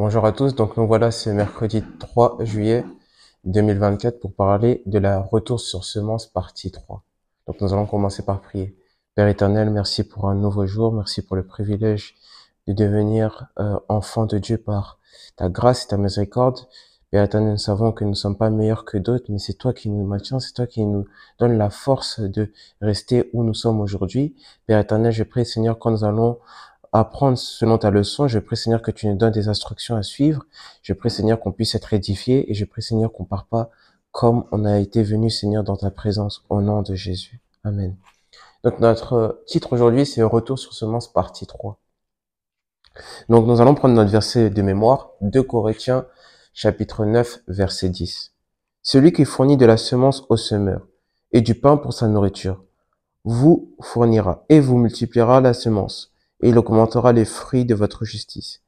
Bonjour à tous, donc nous voilà ce mercredi 3 juillet 2024 pour parler de la retour sur semence partie 3. Donc nous allons commencer par prier. Père éternel, merci pour un nouveau jour, merci pour le privilège de devenir enfant de Dieu par ta grâce et ta miséricorde. Père éternel, nous savons que nous ne sommes pas meilleurs que d'autres, mais c'est toi qui nous maintiens, c'est toi qui nous donne la force de rester où nous sommes aujourd'hui. Père éternel, je prie Seigneur quand nous allons apprendre selon ta leçon. Je prie, Seigneur, que tu nous donnes des instructions à suivre. Je prie, Seigneur, qu'on puisse être édifié et je prie, Seigneur, qu'on part pas comme on a été venu, Seigneur, dans ta présence au nom de Jésus. Amen. Donc, notre titre aujourd'hui, c'est Retour sur semence partie 3. Donc, nous allons prendre notre verset de mémoire, 2 Corinthiens, chapitre 9, verset 10. Celui qui fournit de la semence au semeur et du pain pour sa nourriture, vous fournira et vous multipliera la semence, et il augmentera les fruits de votre justice.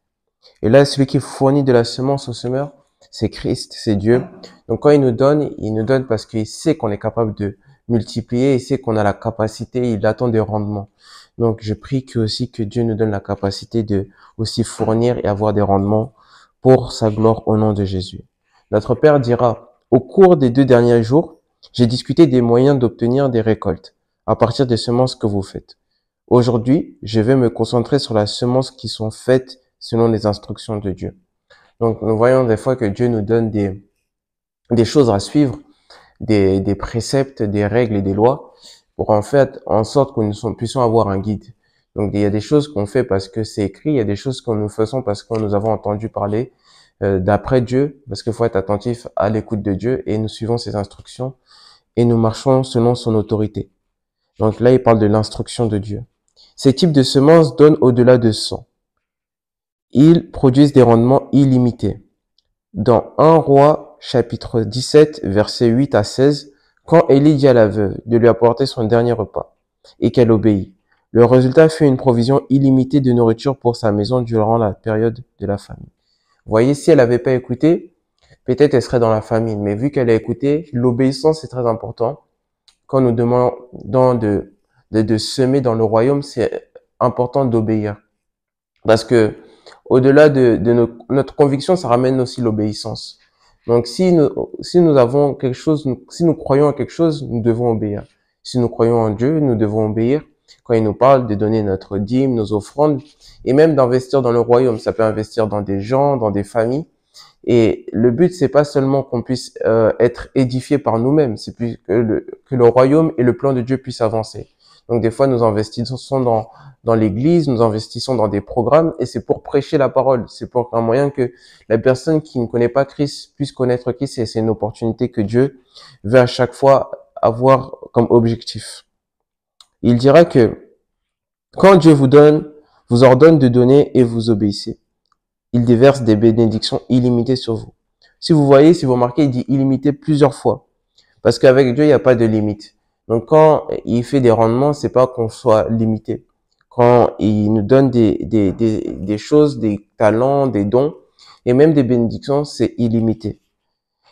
Et là, celui qui fournit de la semence au semeur, c'est Christ, c'est Dieu. Donc quand il nous donne parce qu'il sait qu'on est capable de multiplier, il sait qu'on a la capacité, il attend des rendements. Donc je prie que Dieu nous donne la capacité de aussi fournir et avoir des rendements pour sa gloire au nom de Jésus. Notre Père dira, au cours des 2 derniers jours, j'ai discuté des moyens d'obtenir des récoltes à partir des semences que vous faites. Aujourd'hui, je vais me concentrer sur les semences qui sont faites selon les instructions de Dieu. Donc, nous voyons des fois que Dieu nous donne des choses à suivre, des préceptes, des règles et des lois pour en fait en sorte que nous puissions avoir un guide. Donc, il y a des choses qu'on fait parce que c'est écrit, il y a des choses que nous faisons parce que nous avons entendu parler d'après Dieu, parce qu'il faut être attentif à l'écoute de Dieu et nous suivons ses instructions et nous marchons selon son autorité. Donc là, il parle de l'instruction de Dieu. Ces types de semences donnent au-delà de 100. Ils produisent des rendements illimités. Dans 1 Roi, chapitre 17, versets 8 à 16, quand Élie dit à la veuve de lui apporter son dernier repas, et qu'elle obéit, le résultat fut une provision illimitée de nourriture pour sa maison durant la période de la famine. Vous voyez, si elle n'avait pas écouté, peut-être elle serait dans la famine, mais vu qu'elle a écouté, l'obéissance est très important. Quand nous demandons de semer dans le royaume, c'est important d'obéir. Parce que au-delà de notre conviction, ça ramène aussi l'obéissance. Donc si nous avons quelque chose, si nous croyons à quelque chose, nous devons obéir. Si nous croyons en Dieu, nous devons obéir. Quand il nous parle de donner notre dîme, nos offrandes, et même d'investir dans le royaume, ça peut investir dans des gens, dans des familles. Et le but, c'est pas seulement qu'on puisse être édifié par nous-mêmes, c'est plus que le royaume et le plan de Dieu puissent avancer. Donc des fois, nous investissons dans l'église, nous investissons dans des programmes, et c'est pour prêcher la parole. C'est pour un moyen que la personne qui ne connaît pas Christ puisse connaître Christ, et c'est une opportunité que Dieu veut à chaque fois avoir comme objectif. Il dira que quand Dieu vous ordonne de donner et vous obéissez, il déverse des bénédictions illimitées sur vous. Si vous voyez, si vous remarquez, il dit illimité plusieurs fois. Parce qu'avec Dieu, il n'y a pas de limite. Donc, quand il fait des rendements, c'est pas qu'on soit limité. Quand il nous donne des choses, des talents, des dons, et même des bénédictions, c'est illimité.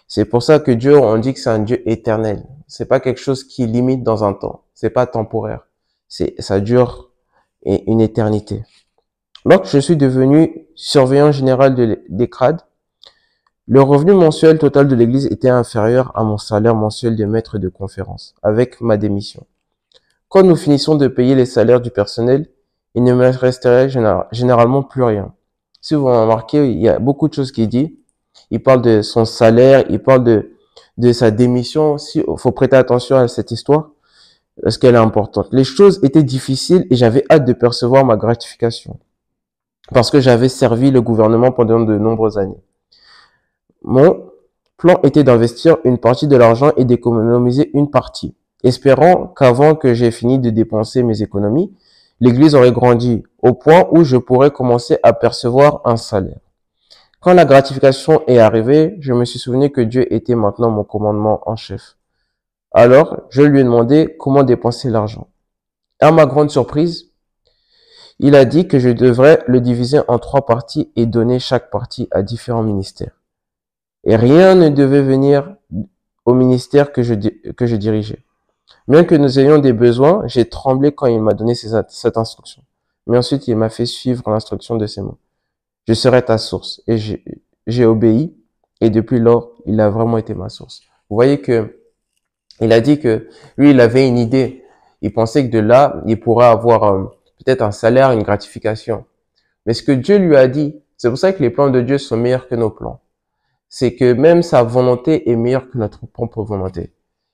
C'est pour ça que Dieu, on dit que c'est un Dieu éternel. C'est pas quelque chose qui limite dans un temps. C'est pas temporaire. Ça dure une éternité. Lorsque je suis devenu surveillant général des crades, le revenu mensuel total de l'église était inférieur à mon salaire mensuel de maître de conférence, avec ma démission. Quand nous finissons de payer les salaires du personnel, il ne me resterait généralement plus rien. Si vous remarquez, il y a beaucoup de choses qu'il dit. Il parle de son salaire, il parle de sa démission. Il faut prêter attention à cette histoire, parce qu'elle est importante. Les choses étaient difficiles et j'avais hâte de percevoir ma gratification, parce que j'avais servi le gouvernement pendant de nombreuses années. Mon plan était d'investir une partie de l'argent et d'économiser une partie, espérant qu'avant que j'ai fini de dépenser mes économies, l'église aurait grandi au point où je pourrais commencer à percevoir un salaire. Quand la gratification est arrivée, je me suis souvenu que Dieu était maintenant mon commandement en chef. Alors, je lui ai demandé comment dépenser l'argent. À ma grande surprise, il a dit que je devrais le diviser en 3 parties et donner chaque partie à différents ministères. Et rien ne devait venir au ministère que je dirigeais. Bien que nous ayons des besoins, j'ai tremblé quand il m'a donné cette instruction. Mais ensuite, il m'a fait suivre l'instruction de ces mots. Je serai ta source. Et j'ai obéi. Et depuis lors, il a vraiment été ma source. Vous voyez que il a dit que lui, il avait une idée. Il pensait que de là, il pourrait avoir peut-être un salaire, une gratification. Mais ce que Dieu lui a dit, c'est pour ça que les plans de Dieu sont meilleurs que nos plans. C'est que même sa volonté est meilleure que notre propre volonté.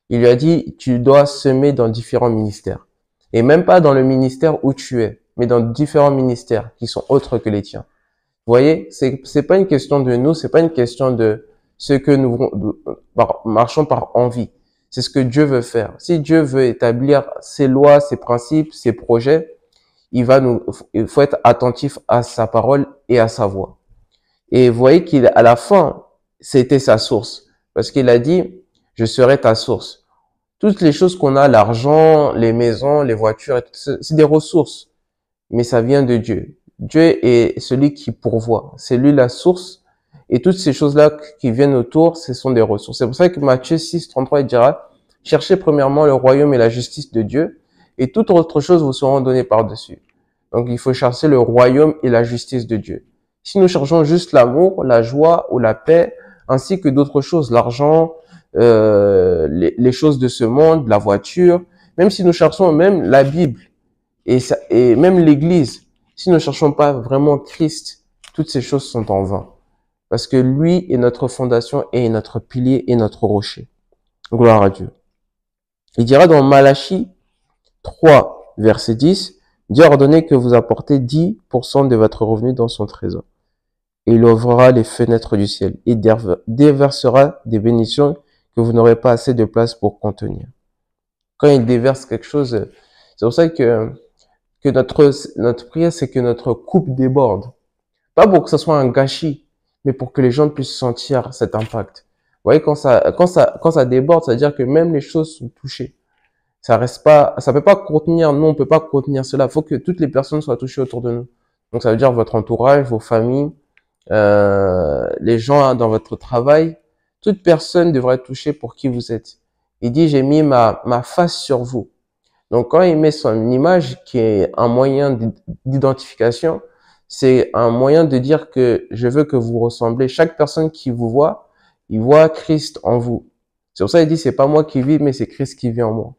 Il lui a dit, tu dois semer dans différents ministères. Et même pas dans le ministère où tu es, mais dans différents ministères qui sont autres que les tiens. Vous voyez, c'est pas une question de nous, c'est pas une question de ce que nous marchons par envie. C'est ce que Dieu veut faire. Si Dieu veut établir ses lois, ses principes, ses projets, il faut être attentif à sa parole et à sa voix. Et vous voyez qu'à la fin, c'était sa source. Parce qu'il a dit, je serai ta source. Toutes les choses qu'on a, l'argent, les maisons, les voitures, c'est des ressources. Mais ça vient de Dieu. Dieu est celui qui pourvoit. C'est lui la source. Et toutes ces choses-là qui viennent autour, ce sont des ressources. C'est pour ça que Matthieu 6, 33, il dira, cherchez premièrement le royaume et la justice de Dieu, et toute autre chose vous seront données par-dessus. Donc, il faut chercher le royaume et la justice de Dieu. Si nous cherchons juste l'amour, la joie ou la paix, ainsi que d'autres choses, l'argent, les choses de ce monde, la voiture, même si nous cherchons même la Bible et même l'Église, si nous ne cherchons pas vraiment Christ, toutes ces choses sont en vain. Parce que lui est notre fondation et notre pilier et notre rocher. Gloire à Dieu. Il dira dans Malachie 3, verset 10, Dieu a ordonné que vous apportez 10% de votre revenu dans son trésor. Et il ouvrira les fenêtres du ciel et déversera des bénédictions que vous n'aurez pas assez de place pour contenir. Quand il déverse quelque chose, c'est pour ça que notre prière, c'est que notre coupe déborde. Pas pour que ce soit un gâchis, mais pour que les gens puissent sentir cet impact. Vous voyez, quand ça déborde, ça veut dire que même les choses sont touchées. Ça reste pas, ça peut pas contenir, nous, on peut pas contenir cela. Il faut que toutes les personnes soient touchées autour de nous. Donc, ça veut dire votre entourage, vos familles, les gens dans votre travail. Toute personne devrait être touchée pour qui vous êtes. Il dit, j'ai mis ma face sur vous. Donc, quand il met son image, qui est un moyen d'identification, c'est un moyen de dire que je veux que vous ressemblez. Chaque personne qui vous voit, il voit Christ en vous. C'est pour ça qu'il dit, c'est pas moi qui vis, mais c'est Christ qui vit en moi.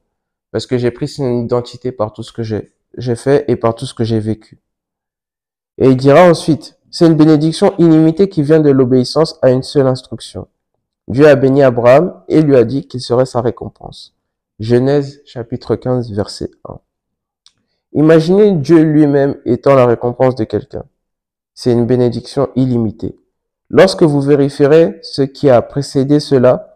Parce que j'ai pris son identité par tout ce que j'ai fait et par tout ce que j'ai vécu. Et il dira ensuite, c'est une bénédiction illimitée qui vient de l'obéissance à une seule instruction. Dieu a béni Abraham et lui a dit qu'il serait sa récompense. Genèse chapitre 15 verset 1. Imaginez Dieu lui-même étant la récompense de quelqu'un. C'est une bénédiction illimitée. Lorsque vous vérifierez ce qui a précédé cela,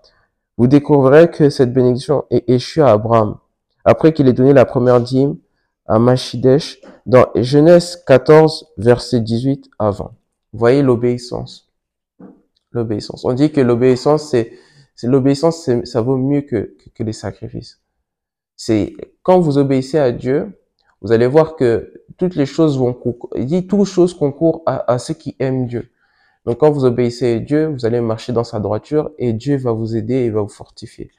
vous découvrirez que cette bénédiction est échue à Abraham, après qu'il ait donné la première dîme à Machidesh dans Genèse 14 verset 18 à 20. Vous voyez l'obéissance. L'obéissance. On dit que l'obéissance, ça vaut mieux que les sacrifices. C'est quand vous obéissez à Dieu, vous allez voir que toutes les choses vont il dit toutes choses concourent à ceux qui aiment Dieu. Donc quand vous obéissez à Dieu, vous allez marcher dans sa droiture et Dieu va vous aider et va vous fortifier.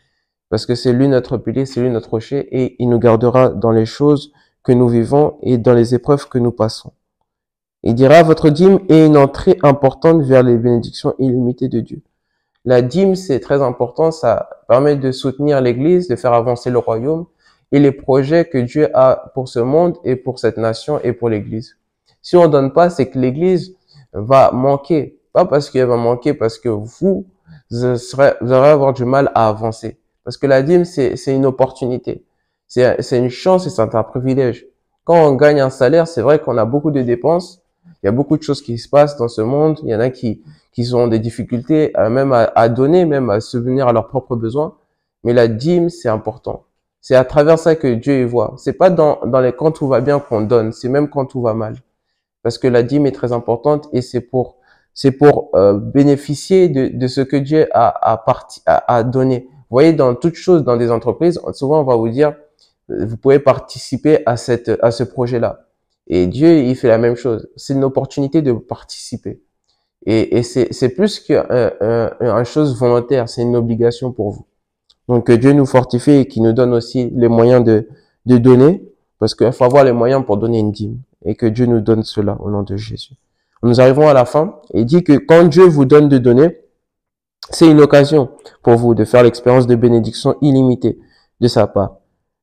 Parce que c'est lui notre pilier, c'est lui notre rocher et il nous gardera dans les choses que nous vivons et dans les épreuves que nous passons. Il dira, votre dîme est une entrée importante vers les bénédictions illimitées de Dieu. La dîme, c'est très important, ça permet de soutenir l'Église, de faire avancer le royaume et les projets que Dieu a pour ce monde et pour cette nation et pour l'Église. Si on donne pas, c'est que l'Église va manquer. Pas parce qu'elle va manquer, parce que vous allez avoir du mal à avancer. Parce que la dîme, c'est une opportunité. C'est une chance et c'est un privilège. Quand on gagne un salaire, c'est vrai qu'on a beaucoup de dépenses. Il y a beaucoup de choses qui se passent dans ce monde. Il y en a qui ont des difficultés même à donner, même à subvenir à leurs propres besoins. Mais la dîme, c'est important. C'est à travers ça que Dieu y voit. C'est pas dans les quand tout va bien qu'on donne, c'est même quand tout va mal. Parce que la dîme est très importante et c'est pour bénéficier de ce que Dieu a donné. Vous voyez, dans toute chose, dans des entreprises, souvent on va vous dire, vous pouvez participer à ce projet-là. Et Dieu, il fait la même chose. C'est une opportunité de participer. Et c'est plus qu'une chose volontaire, c'est une obligation pour vous. Donc, que Dieu nous fortifie et qu'il nous donne aussi les moyens de donner, parce qu'il faut avoir les moyens pour donner une dîme. Et que Dieu nous donne cela au nom de Jésus. Nous arrivons à la fin et il dit que quand Dieu vous donne de donner, c'est une occasion pour vous de faire l'expérience de bénédiction illimitée de sa part.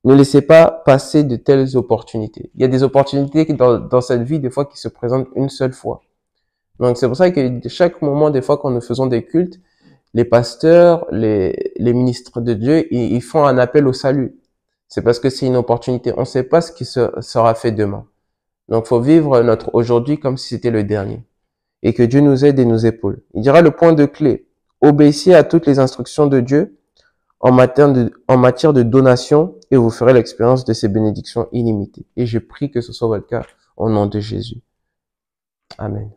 Ne laissez pas passer de telles opportunités. Il y a des opportunités dans cette vie, des fois, qui se présentent une seule fois. Donc, c'est pour ça que chaque moment, des fois, quand nous faisons des cultes, les pasteurs, les ministres de Dieu, ils font un appel au salut. C'est parce que c'est une opportunité. On ne sait pas ce qui sera fait demain. Donc, faut vivre notre aujourd'hui comme si c'était le dernier. Et que Dieu nous aide et nous épaule. Il dira le point de clé. Obéissez à toutes les instructions de Dieu en matière de donation et vous ferez l'expérience de ces bénédictions illimitées. Et je prie que ce soit votre cas au nom de Jésus. Amen.